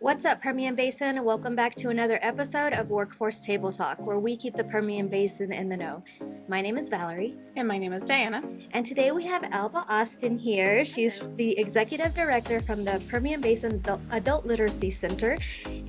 What's up, Permian Basin? Welcome back to another episode of Workforce Table Talk, where we keep the Permian Basin in the know. My name is Valerie. And my name is Diana. And today we have Alba Austin here. She's the Executive Director from the Permian Basin Adult Literacy Center.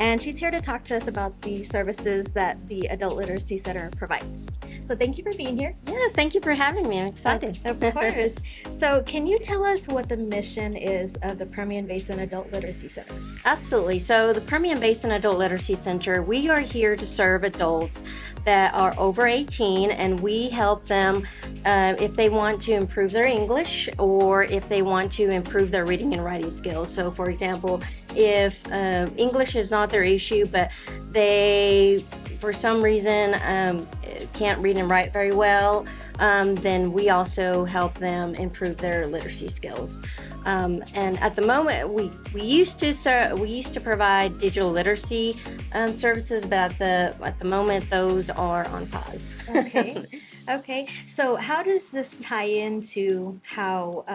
And she's here to talk to us about the services that the Adult Literacy Center provides. So thank you for being here. Yes, thank you for having me. I'm excited. Of course. So can you tell us what the mission is of the Permian Basin Adult Literacy Center? Absolutely. So the Permian Basin Adult Literacy Center, we are here to serve adults that are over 18, and we help them if they want to improve their English or if they want to improve their reading and writing skills. So for example, if English is not their issue, but they, for some reason, can't read and write very well, then we also help them improve their literacy skills. And at the moment, we used to provide digital literacy services, but at the moment those are on pause. Okay. So how does this tie into how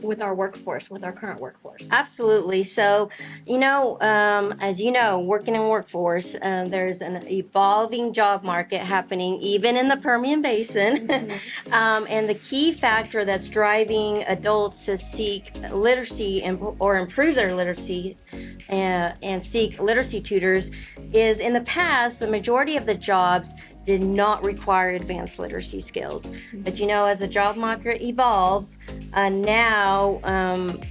with our workforce, with our current workforce? Absolutely. So, as you know, working in workforce, there's an evolving job market happening even in the Permian Basin. And the key factor that's driving adults to seek literacy or improve their literacy and seek literacy tutors is, in the past, the majority of the jobs did not require advanced literacy skills. But as the job market evolves, now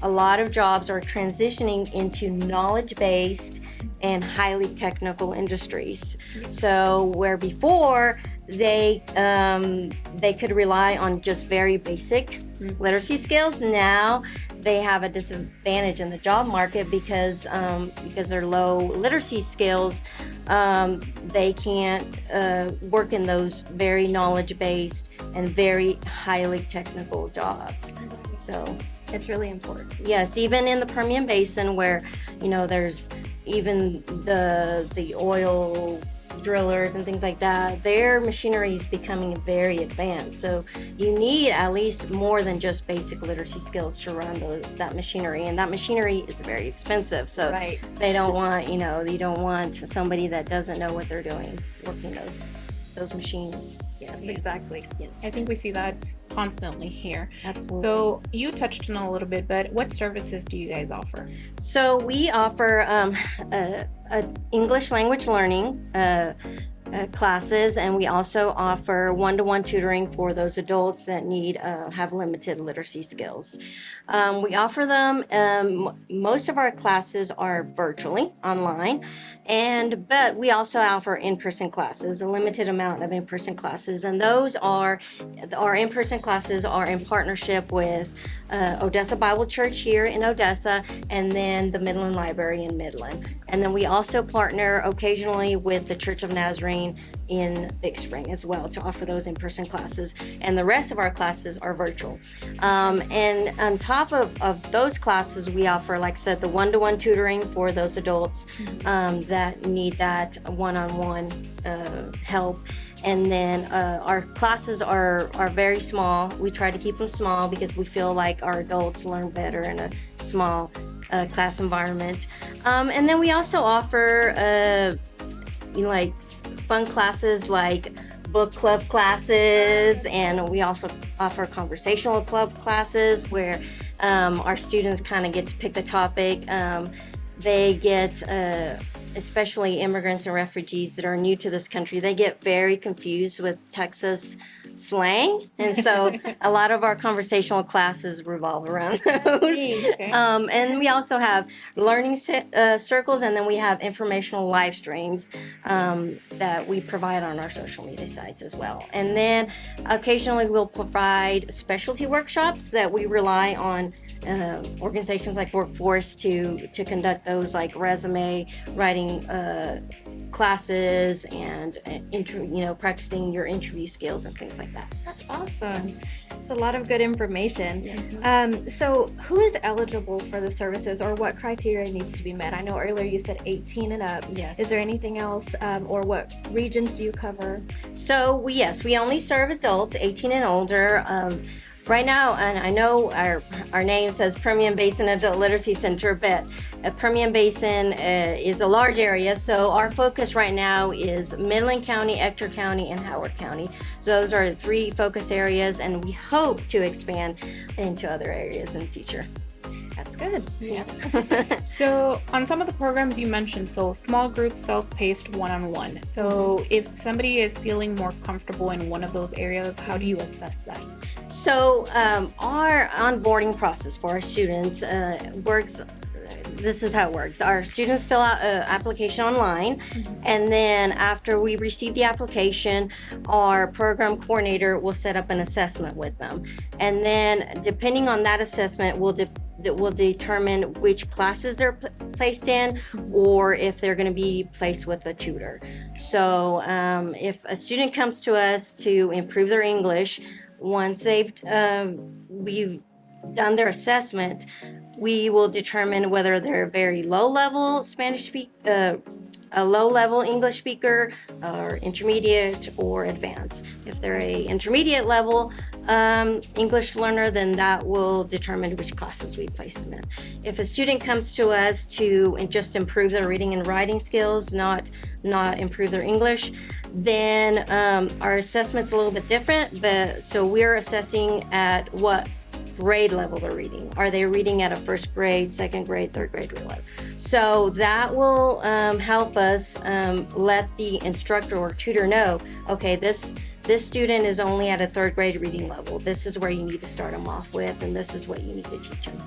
a lot of jobs are transitioning into knowledge-based and highly technical industries. So where before they could rely on just very basic literacy skills, now they have a disadvantage in the job market because their low literacy skills. They can't work in those very knowledge-based and very highly technical jobs. So it's really important. Yes, even in the Permian Basin, where there's even the oil drillers and things like that, their machinery is becoming very advanced. So you need at least more than just basic literacy skills to run that machinery, and that machinery is very expensive. So right. They don't want you don't want somebody that doesn't know what they're doing working those machines. Yes, exactly. Yes, I think we see that constantly here. Absolutely. So you touched on a little bit, but what services do you guys offer? So we offer English language learning classes, and we also offer one-to-one tutoring for those adults that have limited literacy skills. We offer them. Most of our classes are virtually online, but we also offer in-person classes, a limited amount of in-person classes, and our in-person classes are in partnership with Odessa Bible Church here in Odessa, and then the Midland Library in Midland. And then we also partner occasionally with the Church of Nazarene in Big Spring as well to offer those in-person classes, and the rest of our classes are virtual. And on top of those classes, we offer, like I said, the one-to-one tutoring for those adults that need that one-on-one help. And then our classes are very small. We try to keep them small because we feel like our adults learn better in a small class environment. And then we also offer like fun classes like book club classes, and we also offer conversational club classes where our students kind of get to pick the topic. They get especially immigrants and refugees that are new to this country, they get very confused with Texas slang, and so a lot of our conversational classes revolve around those. Okay. And we also have learning circles, and then we have informational live streams that we provide on our social media sites as well. And then occasionally we'll provide specialty workshops that we rely on organizations like Workforce to conduct those, like resume writing classes and practicing your interview skills and things like that. That's awesome. It's a lot of good information. Yes. So who is eligible for the services, or what criteria needs to be met? I know earlier you said 18 and up. Yes. Is there anything else, or what regions do you cover? So we only serve adults 18 and older. Right now, and I know our name says Permian Basin Adult Literacy Center, but Permian Basin is a large area, so our focus right now is Midland County, Ector County, and Howard County. So those are 3 focus areas, and we hope to expand into other areas in the future. That's good. Yeah. So on some of the programs you mentioned, so small group, self-paced, one-on-one. So if somebody is feeling more comfortable in one of those areas, how do you assess that? So our onboarding process for our students works. This is how it works. Our students fill out an application online, and then after we receive the application, our program coordinator will set up an assessment with them. And then depending on that assessment, that will determine which classes they're placed in, or if they're going to be placed with a tutor. So if a student comes to us to improve their English, once we've done their assessment, we will determine whether they're a very low-level a low-level English speaker, or intermediate, or advanced. If they're a intermediate level English learner, then that will determine which classes we place them in. If a student comes to us to just improve their reading and writing skills, not improve their English, then our assessment's a little bit different. But so we're assessing at what grade level they're reading. Are they reading at a first grade, second grade, third grade level? So that will help us let the instructor or tutor know, okay, this student is only at a third grade reading level. This is where you need to start them off with, and this is what you need to teach them.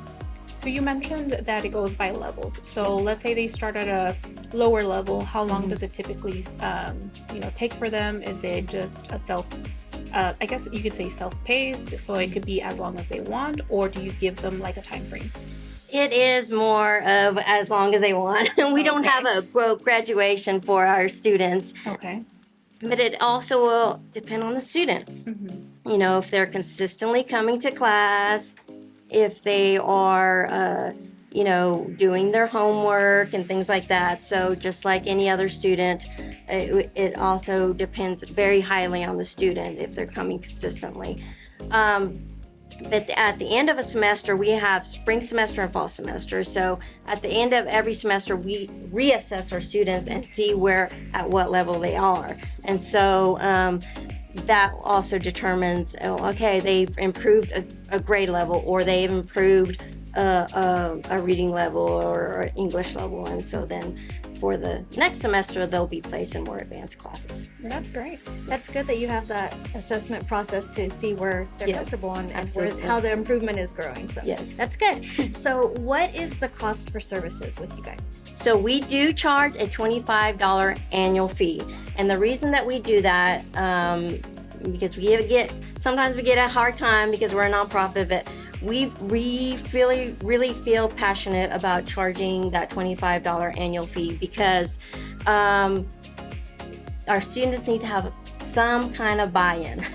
So you mentioned that it goes by levels. So let's say they start at a lower level. How long does it typically take for them? Is it just a I guess you could say self-paced, so it could be as long as they want, or do you give them like a time frame? It is more of as long as they want. We don't have a graduation for our students. Okay. But it also will depend on the student. You know, if they're consistently coming to class, if they are, doing their homework and things like that. So just like any other student, it also depends very highly on the student if they're coming consistently. But at the end of a semester, we have spring semester and fall semester. So at the end of every semester, we reassess our students and see at what level they are. And so that also determines, okay, they've improved a grade level, or they've improved a reading level or English level. And so then for the next semester, they'll be placed in more advanced classes. That's great. That's good that you have that assessment process to see where they're Yes, comfortable and absolutely. how the improvement is growing. So Yes. that's good. So what is the cost for services with you guys? So we do charge a $25 annual fee. And the reason that we do that, because sometimes we get a hard time because we're a nonprofit, but we really feel passionate about charging that $25 annual fee because our students need to have some kind of buy-in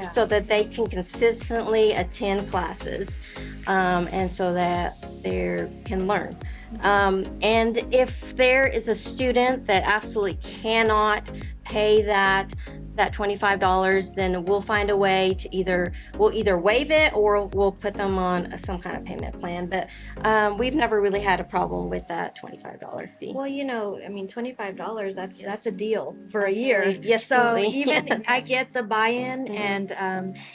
so that they can consistently attend classes and so that they can learn. And if there is a student that absolutely cannot pay that $25, then we'll find a way to either waive it or we'll put them on some kind of payment plan. But we've never really had a problem with that $25 fee. Well, $25, that's a deal for a year. Yes, So absolutely. even Yes. I get the buy-in, and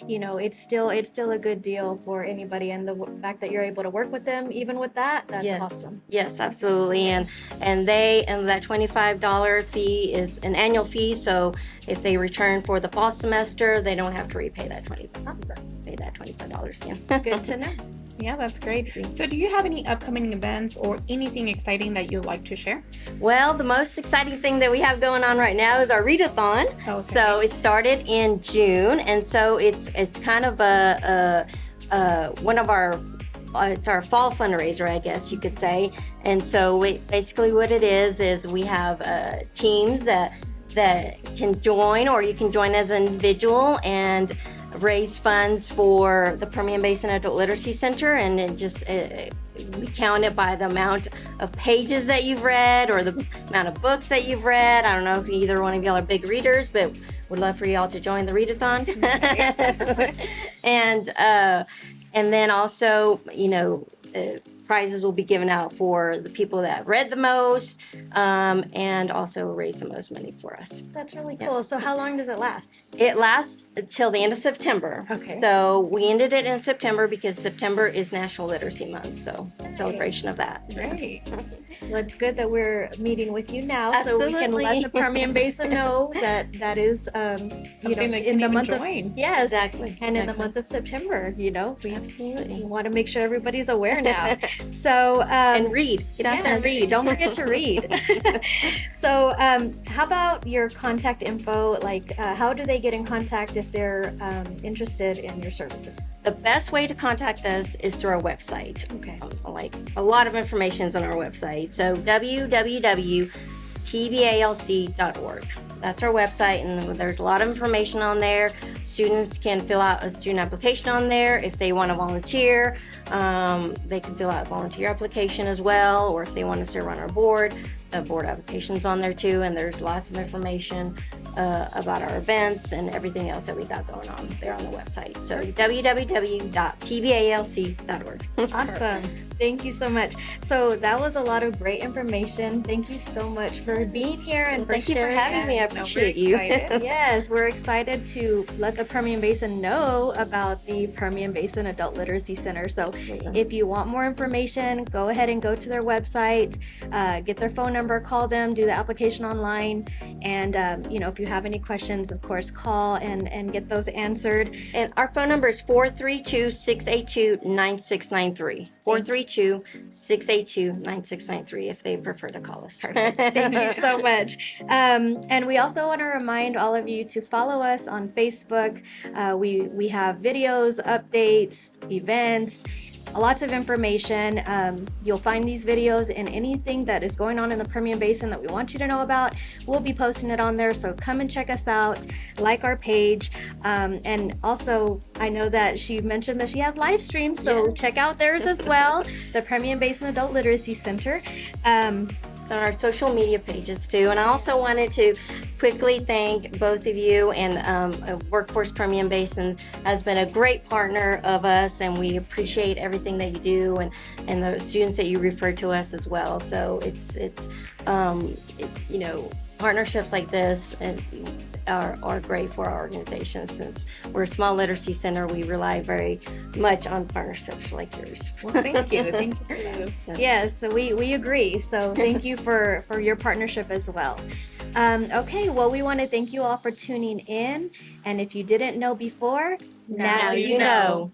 it's still a good deal for anybody. And the fact that you're able to work with them, even with that, that's Yes. awesome. Yes, absolutely. And that $25 fee is an annual fee. So if they return for the fall semester, they don't have to repay that $25 again. Good to know. Yeah, that's great. So do you have any upcoming events or anything exciting that you'd like to share? Well, the most exciting thing that we have going on right now is our readathon. Okay. So it started in June, and so it's kind of it's our fall fundraiser, I guess you could say. And so basically what it is we have teams that can join, or you can join as an individual and raise funds for the Permian Basin Adult Literacy Center. And we count it by the amount of pages that you've read or the amount of books that you've read. I don't know if either one of y'all are big readers, but would love for y'all to join the readathon. And then also, prizes will be given out for the people that read the most, and also raise the most money for us. That's really cool. So how long does it last? It lasts until the end of September. Okay. So we ended it in September because September is National Literacy Month. So celebration of that. Great. Well, it's good that we're meeting with you now, so we can let Absolutely. the Permian Basin know that is, Something they in can the even month join. of yes, Exactly. and in the exactly. month of September, we Absolutely. want to make sure everybody's aware now. So And read. Get out there and yes, read. don't forget to read. So how about your contact info? Like, how do they get in contact if they're interested in your services? The best way to contact us is through our website. Okay. Like a lot of information is on our website. So www.pbalc.org. That's our website, and there's a lot of information on there. Students can fill out a student application on there. If they want to volunteer, they can fill out a volunteer application as well, or if they want to serve on our board, the board application's on there too, and there's lots of information about our events and everything else that we got going on there on the website. So www.pbalc.org. Awesome. Thank you so much. So that was a lot of great information. Thank you so much for being here and Thank you for sharing having me. I No, we're appreciate you. excited. Yes, we're excited to let the Permian Basin know about the Permian Basin Adult Literacy Center. So Absolutely. if you want more information, go ahead and go to their website, get their phone number, call them, do the application online. And, if you have any questions, of course, call and get those answered. And our phone number is 432-682-9693. 432-682-9693 if they prefer to call us. Thank you so much. And we also want to remind all of you to follow us on Facebook. We have videos, updates, events, lots of information. You'll find these videos and anything that is going on in the Permian Basin that we want you to know about. We'll be posting it on there, so come and check us out, like our page. And also, I know that she mentioned that she has live streams, so Yes. check out theirs as well, the Permian Basin Adult Literacy Center. It's on our social media pages too. And I also wanted to quickly thank both of you, and Workforce Permian Basin has been a great partner of us, and we appreciate everything that you do and the students that you refer to us as well. So it's partnerships like this are great for our organization. Since we're a small literacy center, we rely very much on partnerships like yours. Well, thank you. Thank you for that. Yes, so we agree. So thank you for your partnership as well. Okay, well, we want to thank you all for tuning in. And if you didn't know before, now you know.